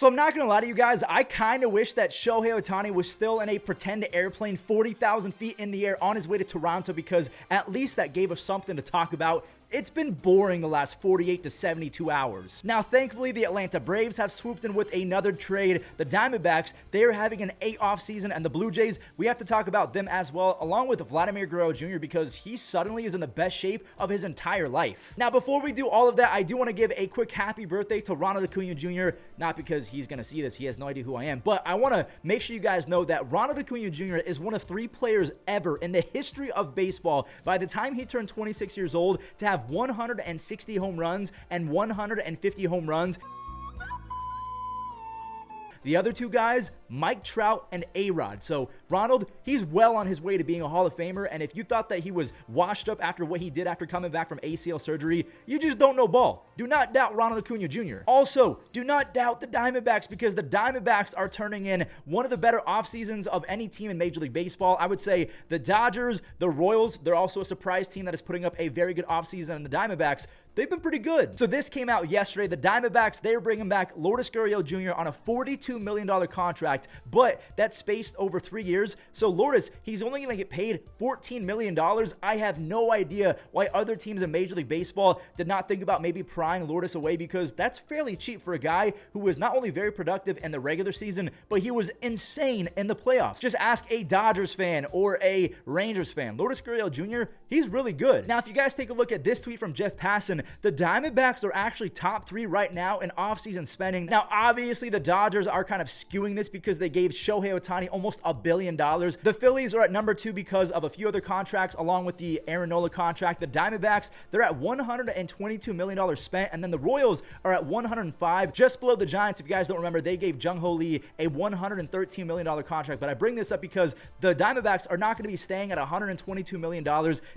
So I'm not going to lie to you guys, I kind of wish that Shohei Ohtani was still in a pretend airplane 40,000 feet in the air on his way to Toronto, because at least that gave us something to talk about. It's been boring the last 48 to 72 hours. Now, thankfully, the Atlanta Braves have swooped in with another trade. The Diamondbacks, they are having an off season, and the Blue Jays, we have to talk about them as well, along with Vladimir Guerrero Jr., because he suddenly is in the best shape of his entire life. Now, before we do all of that, I do want to give a quick happy birthday to Ronald Acuna Jr., not because he's going to see this, he has no idea who I am, but I want to make sure you guys know that Ronald Acuna Jr. is one of 3 players ever in the history of baseball, by the time he turned 26 years old, to have 160 home runs and 150 home runs. The other 2 guys, Mike Trout and A-Rod. So Ronald, he's well on his way to being a Hall of Famer, and if you thought that he was washed up after what he did after coming back from ACL surgery, you just don't know ball. Do not doubt Ronald Acuna Jr. Also, do not doubt the Diamondbacks, because the Diamondbacks are turning in one of the better off seasons of any team in Major League Baseball. I would say the Dodgers, the Royals, they're also a surprise team that is putting up a very good offseason, and the Diamondbacks, they've been pretty good. So this came out yesterday. The Diamondbacks, they're bringing back Lourdes Gurriel Jr. on a $42 million contract, but that's spaced over 3 years. So Lourdes, he's only going to get paid $14 million. I have no idea why other teams in Major League Baseball did not think about maybe prying Lourdes away, because that's fairly cheap for a guy who was not only very productive in the regular season, but he was insane in the playoffs. Just ask a Dodgers fan or a Rangers fan. Lourdes Gurriel Jr., he's really good. Now, if you guys take a look at this tweet from Jeff Passan, the Diamondbacks are actually top 3 right now in offseason spending. Now, obviously, the Dodgers are kind of skewing this because they gave Shohei Ohtani almost $1 billion. The Phillies are at number 2 because of a few other contracts, along with the Aaron Nola contract. The Diamondbacks, they're at $122 million spent, and then the Royals are at $105, just below the Giants. If you guys don't remember, they gave Jung Ho Lee a $113 million contract, but I bring this up because the Diamondbacks are not going to be staying at $122 million.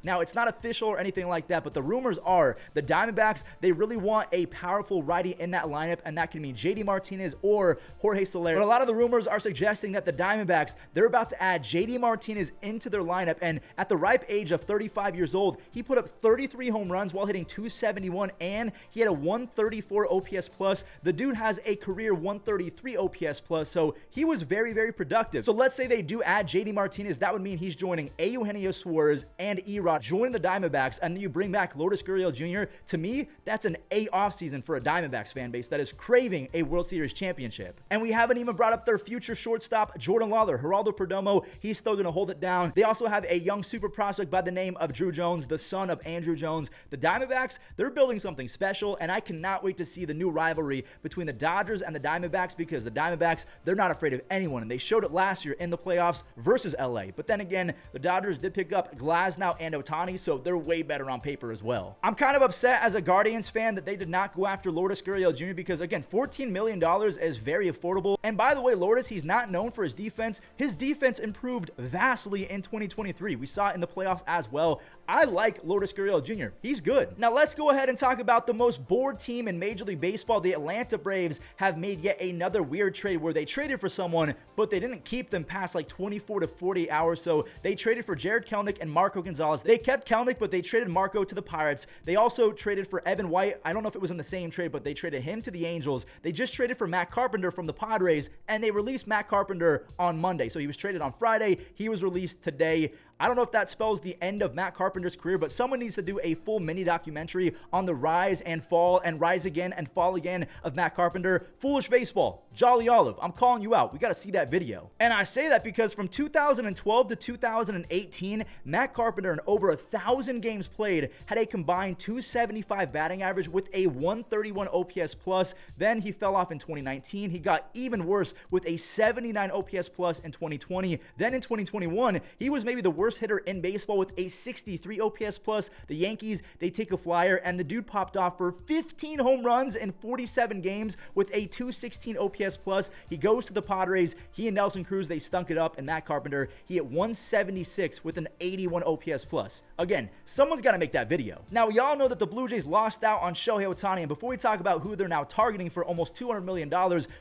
Now, it's not official or anything like that, but the rumors are the Diamondbacks, they really want a powerful righty in that lineup, and that can mean JD Martinez or Jorge Soler. But a lot of the rumors are suggesting that the Diamondbacks, they're about to add JD Martinez into their lineup, and at the ripe age of 35 years old, he put up 33 home runs while hitting .271, and he had a 134 OPS plus. The dude has a career 133 OPS plus, so he was very, very productive. So let's say they do add JD Martinez, that would mean he's joining Eugenio Suarez and E-Rod, joining the Diamondbacks, and then you bring back Lourdes Gurriel Jr. To me, that's an A offseason for a Diamondbacks fan base that is craving a World Series championship. And we haven't even brought up their future shortstop, Jordan Lawler. Geraldo Perdomo, he's still going to hold it down. They also have a young super prospect by the name of Drew Jones, the son of Andrew Jones. The Diamondbacks, they're building something special, and I cannot wait to see the new rivalry between the Dodgers and the Diamondbacks, because the Diamondbacks, they're not afraid of anyone, and they showed it last year in the playoffs versus LA. But then again, the Dodgers did pick up Glasnow and Ohtani, so they're way better on paper as well. I'm kind of upset as a Guardians fan that they did not go after Lourdes Gurriel Jr. because, again, $14 million is very affordable. And by the way, Lourdes, he's not known for his defense. His defense improved vastly in 2023. We saw it in the playoffs as well. I like Lourdes Gurriel Jr. He's good. Now let's go ahead and talk about the most bored team in Major League Baseball. The Atlanta Braves have made yet another weird trade where they traded for someone, but they didn't keep them past like 24 to 48 hours. So they traded for Jared Kelenic and Marco Gonzales. They kept Kelenic, but they traded Marco to the Pirates. They also traded for Evan White. I don't know if it was in the same trade, but they traded him to the Angels. They just traded for Matt Carpenter from the Padres, and they released Matt Carpenter on Monday. So he was traded on Friday. He was released today. I don't know if that spells the end of Matt Carpenter's career, but someone needs to do a full mini documentary on the rise and fall and rise again and fall again of Matt Carpenter. Foolish Baseball, Jolly Olive, I'm calling you out. We got to see that video. And I say that because from 2012 to 2018, Matt Carpenter in over 1,000 games played had a combined .275 batting average with a 131 OPS plus. Then he fell off in 2019. He got even worse with a 79 OPS plus in 2020. Then in 2021, he was maybe the worst hitter in baseball with a 63 OPS plus. The Yankees, they take a flyer, and the dude popped off for 15 home runs in 47 games with a 216 OPS plus. He goes to the Padres. He and Nelson Cruz, they stunk it up, and Matt Carpenter, he hit 176 with an 81 OPS plus. Again, someone's got to make that video. Now, we all know that the Blue Jays lost out on Shohei Ohtani, and before we talk about who they're now targeting for almost $200 million,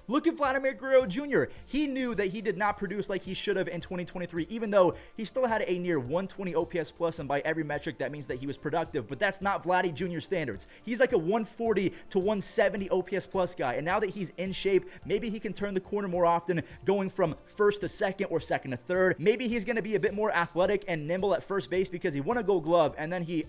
look at Vladimir Guerrero Jr. He knew that he did not produce like he should have in 2023, even though he still had a near 120 OPS plus, and by every metric, that means that he was productive, but that's not Vladdy Jr. standards. He's like a 140 to 170 OPS plus guy, and now that he's in shape, maybe he can turn the corner more often, going from first to second or second to third. Maybe he's going to be a bit more athletic and nimble at first base because he won a Gold Glove, and then he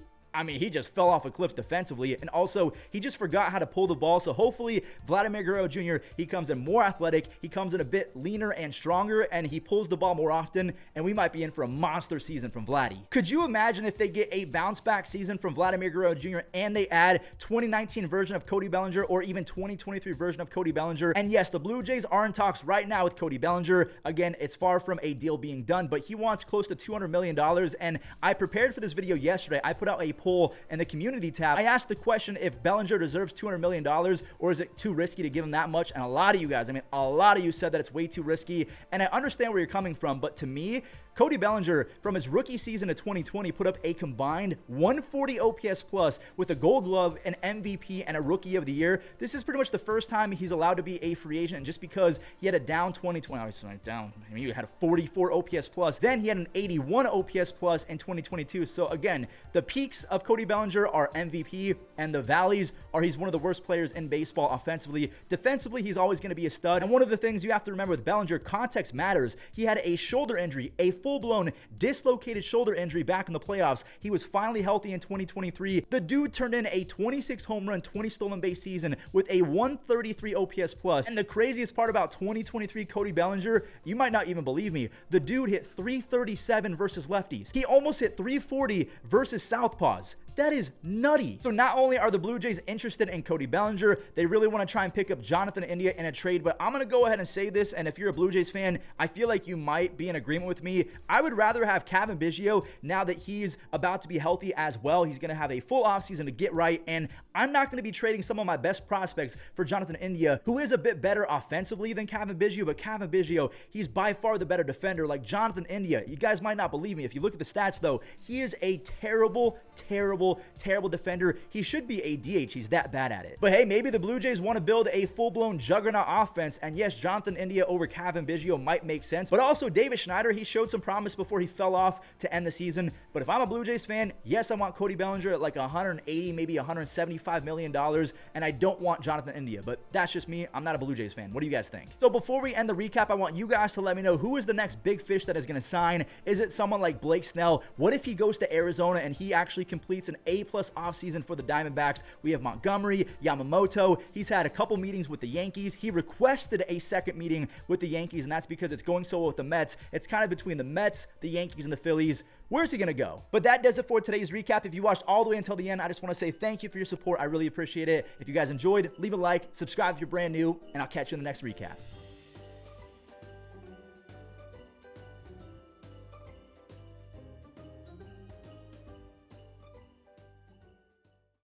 just fell off a cliff defensively, and also he just forgot how to pull the ball. So hopefully Vladimir Guerrero Jr., he comes in more athletic, he comes in a bit leaner and stronger, and he pulls the ball more often, and we might be in for a monster season from Vladdy. Could you imagine if they get a bounce back season from Vladimir Guerrero Jr. and they add 2019 version of Cody Bellinger or even 2023 version of Cody Bellinger? And yes, the Blue Jays are in talks right now with Cody Bellinger. Again, it's far from a deal being done, but he wants close to $200 million, and I prepared for this video yesterday. I put out a poll in the community tab. I asked the question if Bellinger deserves $200 million, or is it too risky to give him that much? And a lot of you guys, a lot of you said that it's way too risky, and I understand where you're coming from, but to me, Cody Bellinger, from his rookie season to 2020, put up a combined 140 OPS plus with a Gold Glove, an MVP, and a Rookie of the Year. This is pretty much the first time he's allowed to be a free agent, and just because he had a down 2020, he had a 44 OPS plus, then he had an 81 OPS plus in 2022. So again, the peaks of Cody Bellinger are MVP, and the valleys are he's one of the worst players in baseball offensively. Defensively, he's always going to be a stud. And one of the things you have to remember with Bellinger, context matters. He had a shoulder injury, a full-blown dislocated shoulder injury back in the playoffs. He was finally healthy in 2023. The dude turned in a 26 home run, 20 stolen base season with a 133 OPS plus. And the craziest part about 2023 Cody Bellinger, you might not even believe me, the dude hit 337 versus lefties. He almost hit 340 versus southpaws. That is nutty. So not only are the Blue Jays interested in Cody Bellinger, they really want to try and pick up Jonathan India in a trade, but I'm going to go ahead and say this, and if you're a Blue Jays fan, I feel like you might be in agreement with me. I would rather have Cavan Biggio now that he's about to be healthy as well. He's going to have a full offseason to get right, and I'm not going to be trading some of my best prospects for Jonathan India, who is a bit better offensively than Cavan Biggio, but Cavan Biggio, he's by far the better defender. Like Jonathan India, you guys might not believe me. If you look at the stats, though, he is a terrible defender. He should be a DH. He's that bad at it. But hey, maybe the Blue Jays want to build a full-blown juggernaut offense, and yes, Jonathan India over Cavan Biggio might make sense, but also David Schneider, he showed some promise before he fell off to end the season. But if I'm a Blue Jays fan, yes, I want Cody Bellinger at like 180, maybe $175 million, and I don't want Jonathan India, but that's just me. I'm not a Blue Jays fan. What do you guys think? So before we end the recap, I want you guys to let me know who is the next big fish that is going to sign. Is it someone like Blake Snell? What if he goes to Arizona and he actually completes an A-plus offseason for the Diamondbacks? We have Montgomery, Yamamoto. He's had a couple meetings with the Yankees. He requested a second meeting with the Yankees, and that's because it's going so well with the Mets. It's kind of between the Mets, the Yankees, and the Phillies. Where's he going to go? But that does it for today's recap. If you watched all the way until the end, I just want to say thank you for your support. I really appreciate it. If you guys enjoyed, leave a like, subscribe if you're brand new, and I'll catch you in the next recap.